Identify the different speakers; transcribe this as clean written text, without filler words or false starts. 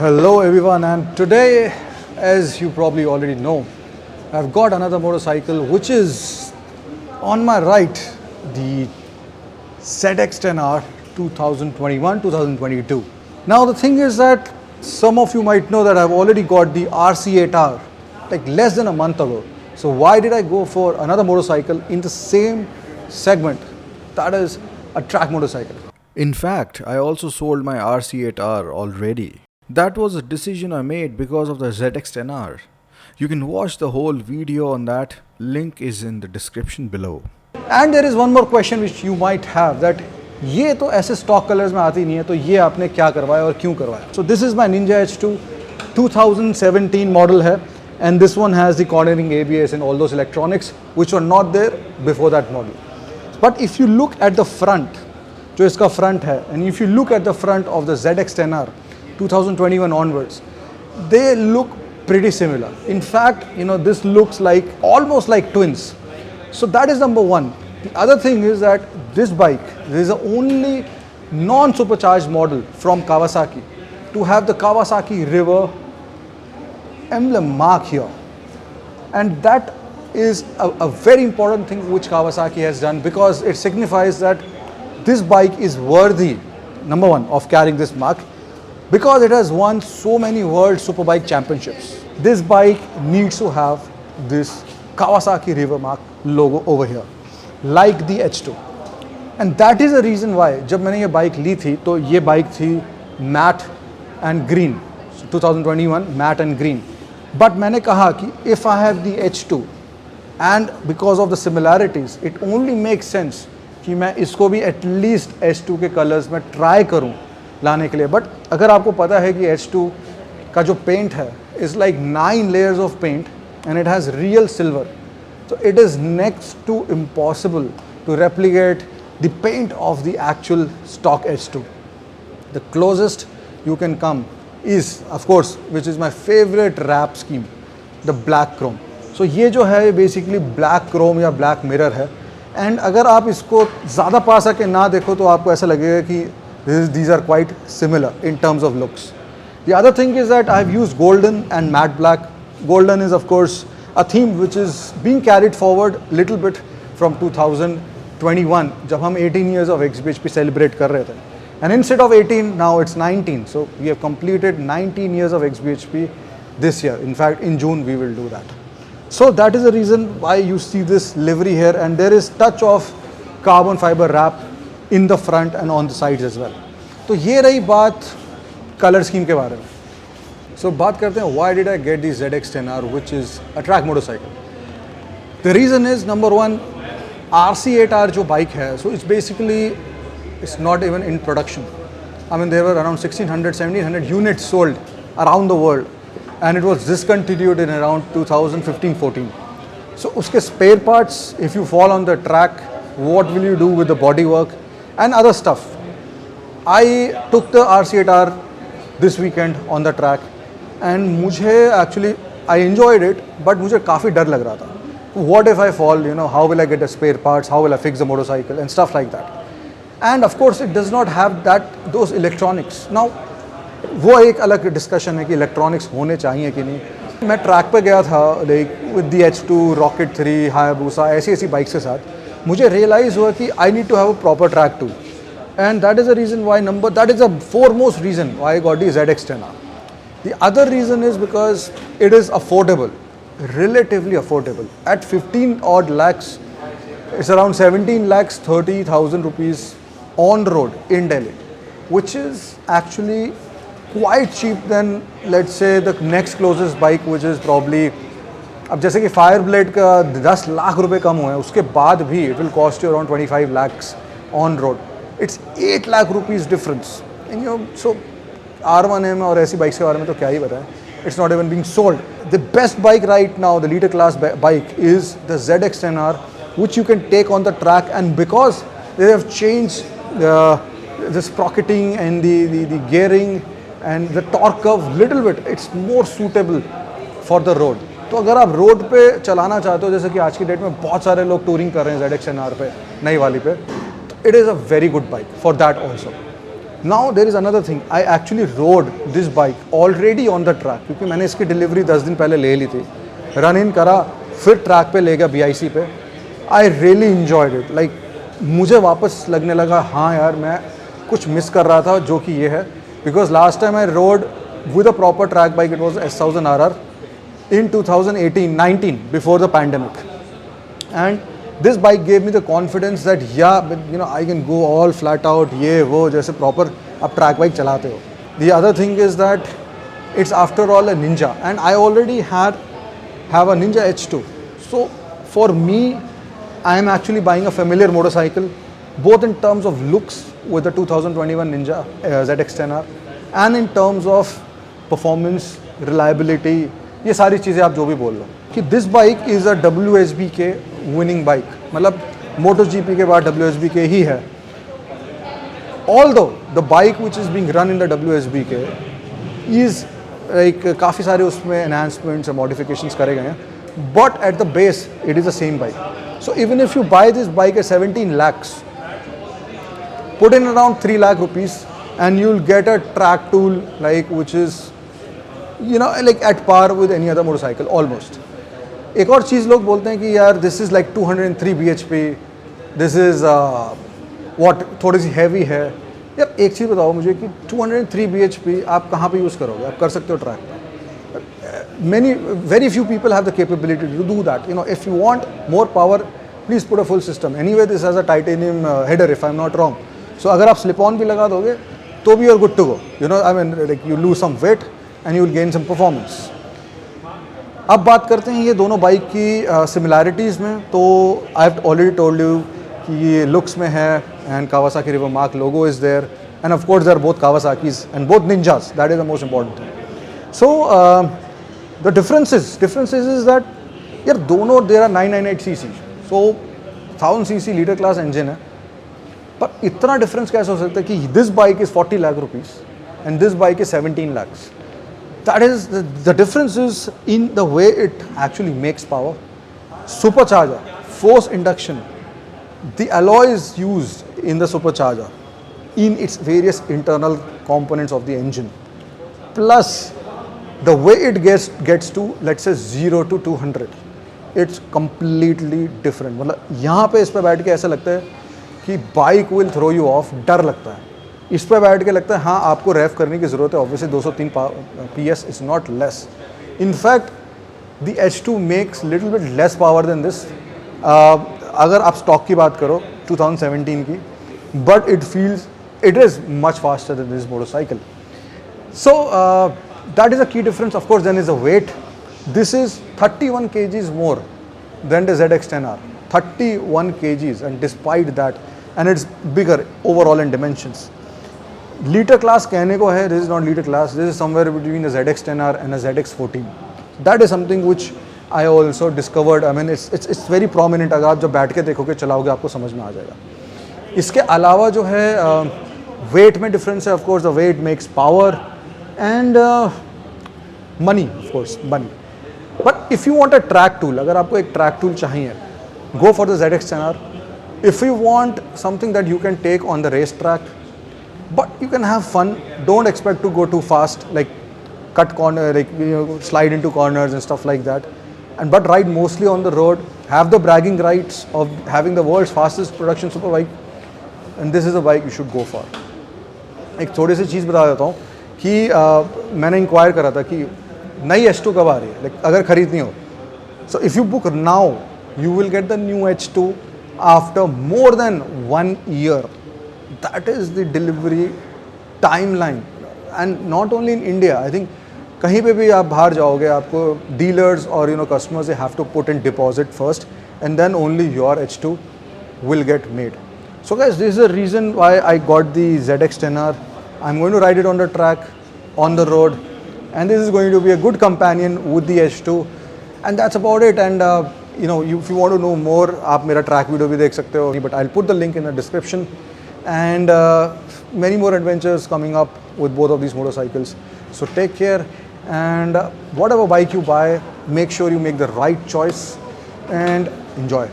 Speaker 1: Hello everyone, and today, as you probably already know, I've got another motorcycle which is on my right, the ZX10R 2021-2022. Now the thing is that some of you might know that I've already got the RC8R like less than a month ago. So why did I go for another motorcycle in the same segment, that is a track motorcycle? In fact, I also sold my RC8R already. That was a decision I made because of the ZX10R. You can watch the whole video on that, link is in the description below. And there is one more question which you might have, that ये तो ऐसे stock colors में आती नहीं है, तो ये आपने क्या करवाया और क्यों करवाया? So this is my Ninja H2 2017 model है, and this one has the cornering ABS and all those electronics which were not there before that model. But if you look at the front, जो इसका front है, and if you look at the front of the ZX10R 2021 onwards, they look pretty similar. In fact, this looks like almost like twins. So that is number one. The other thing is that this bike, this is the only non-supercharged model from Kawasaki to have the Kawasaki River emblem mark here. And that is a very important thing which Kawasaki has done, because it signifies that this bike is worthy, number one, of carrying this mark, because it has won so many World Superbike Championships. This bike needs to have this Kawasaki River Mark logo over here, like the H2. And that is the reason why, जब मैंने ये bike ली थी, तो ये bike थी matte and green, so 2021 matte and green. But मैंने कहा कि if I have the H2, and because of the similarities, it only makes sense कि मैं इसको भी at least H2 के colors में try करूँ लाने के लिए. बट अगर आपको पता है कि H2 का जो पेंट है is like 9 layers of paint and it has real silver, so it is next to impossible to replicate the paint of the actual stock H2. The closest you can come is, of course, which is my favorite wrap scheme, the black chrome. So ये जो है basically black chrome या black mirror है, and अगर आप इसको ज़्यादा पास आके ना देखो तो आपको ऐसा लगेगा कि these are quite similar in terms of looks. The other thing is that I've used golden and matte black. Golden is of course a theme which is being carried forward little bit from 2021, जब हम 18 years of XBHP celebrate कर रहे थे. And instead of 18, now it's 19. So we have completed 19 years of XBHP this year. In fact, in June we will do that. So that is the reason why you see this livery here, and there is touch of carbon fiber wrap in the front and on the sides as well. तो ये रही बात color scheme के बारे में. So बात करते हैं why did I get the ZX10R, which is a track motorcycle. The reason is, number one, RC8R जो bike है, so it's basically, it's not even in production. I mean, there were around 1600, 1700 units sold around the world, and it was discontinued in around 2015-14. So उसके spare parts, if you fall on the track, what will you do with the bodywork and other stuff? I took the RC8R this weekend on the track, and मुझे actually I enjoyed it, but मुझे काफ़ी डर लग रहा था. What if I fall? How will I get the spare parts? How will I fix the motorcycle and stuff like that? And of course, it does not have those electronics. Now, वो एक अलग discussion है कि electronics होने चाहिए कि नहीं. मैं track पे गया था like with the H2, Rocket 3, Hayabusa, ऐसी bikes के साथ. मुझे realize हुआ कि I need to have a proper track too. And that is the reason why that is the foremost reason why I got the ZX10R. The other reason is because it is affordable, relatively affordable. At 15 odd lakhs, it's around 17 lakhs 30,000 rupees on road in Delhi, which is actually quite cheap than, let's say, the next closest bike, which is probably, अब जैसे कि Fireblade का 10 लाख रुपए कम हुआ है, उसके बाद भी it will cost you around 25 lakhs on road. It's 8 lakh rupees difference. And so R1M और ऐसी बाइक्स के बारे में तो क्या ही बताएं. It's not even being sold. The best bike right now, the leader class bike, is the ZX10R, which you can take on the track, and because they have changed the sprocketing and the gearing and the torque curve little bit, it's more suitable for the road. तो अगर आप road पे चलाना चाहते हो, जैसे कि आज की डेट में बहुत सारे लोग टूरिंग कर रहे हैं ZX10R पे, नई वाली पे, it is a very good bike for that also. Now there is another thing. I actually rode this bike already on the track क्योंकि मैंने इसकी डिलीवरी 10 दिन पहले ले ली थी. रन इन करा, फिर ट्रैक पे ले गया BIC पे. I really enjoyed it. Like मुझे वापस लगने लगा हाँ यार मैं कुछ मिस कर रहा था जो कि ये है. Because last time I road with a proper track bike, it was S1000 RR in 2018-19 before the pandemic, and this bike gave me the confidence that yeah, you know, I can go all flat out, ये वो जैसे proper आप track bike चलाते हो. The other thing is that it's after all a Ninja, and I already have a Ninja H2. So for me, I am actually buying a familiar motorcycle, both in terms of looks with the 2021 Ninja ZX10R, and in terms of performance, reliability, ये सारी चीज़ें आप जो भी बोल लो कि this bike is a WSB के विनिंग बाइक. मतलब MotoGP के बाद WSB के ही है. Although the bike which is being run in the WSB के इज़ लाइक काफ़ी सारे उसमें एनहांसमेंट्स और मॉडिफिकेशंस करे गए हैं, but at the base it is the same bike. So even if you buy this bike eight 17 lakhs, put in around 3 lakh rupees and you'll get a track tool like which is, you know, like at par with any other motorcycle almost. एक और चीज़ लोग बोलते हैं कि यार this is like 203 bhp, this is what थोड़ी सी heavy है. यार एक चीज़ बताओ मुझे कि 203 bhp आप कहाँ पे यूज़ करोगे? आप कर सकते हो ट्रैक पे. Very few people have the capability to do that. You know, if you want more power, please put a full system. Anyway, this has a titanium header if I'm not wrong. So अगर आप slip on भी लगा दोगे तो भी you're good to go. You know, I mean, like you lose some weight and you will gain some performance. अब बात करते हैं ये दोनों बाइक की सिमिलैरिटीज़ में. तो I have already told you कि ये लुक्स में है, and Kawasaki river mark logo is there, and of course they are both Kawasakis and both Ninjas. That is the most important thing. So the differences is that यार दोनों there are 998cc, so 1000cc litre class engine है. पर इतना difference कैसे हो सकता है कि this bike is 40 lakh rupees and this bike is 17 lakhs. That is the difference is in the way it actually makes power. Supercharger, force induction, the alloys used in the supercharger, in its various internal components of the engine, plus the way it gets to, let's say, 0 to 200, it's completely different. मतलब यहाँ पे इस पे बैठ के ऐसा लगता है कि bike will throw you off. डर लगता है. इस पे बैठ के लगता है हाँ आपको रेफ करने की ज़रूरत है. Obviously 203 PS is not less. In fact the H2 makes little bit less power than this. अगर आप स्टॉक की बात करो 2017 की, but it is much faster than this motorcycle. So that is a key difference. Of course then is a weight. This is 31 kgs more than the ZX10R. 31 kgs, and despite that, and it's bigger overall in dimensions. Liter class कहने को है, this is not liter class, this is somewhere between a ZX10R and a ZX14. That is something which I also discovered. I mean, it's very prominent. अगर आप जब बैठ के देखोगे चलाओगे आपको समझ में आ जाएगा. इसके अलावा जो है weight में difference है. Of course the weight makes power, and money, of course, money. But if you want a track tool, अगर आपको एक track tool चाहिए, go for the ZX10R. If you want something that you can take on the racetrack, but you can have fun, don't expect to go too fast, like cut corner, like, you know, slide into corners and stuff like that, but ride mostly on the road, have the bragging rights of having the world's fastest production super bike, and this is the bike you should go for. एक थोड़ी सी चीज़ बता देता हूँ कि मैंने inquire करा था कि नई H2 कब आ रही है, like अगर खरीदनी हो. So if you book now, you will get the new H2 after more than 1 year. That is the delivery timeline, and not only in India. I think कहीं पे भी आप बाहर जाओगे आपको dealers or customers, they have to put in deposit first, and then only your H2 will get made. So guys, this is the reason why I got the ZX10R. I'm going to ride it on the track, on the road, and this is going to be a good companion with the H2, and that's about it. And if you want to know more, आप मेरा track video भी देख सकते हो, but I'll put the link in the description. And many more adventures coming up with both of these motorcycles. So take care, and whatever bike you buy, make sure you make the right choice and enjoy.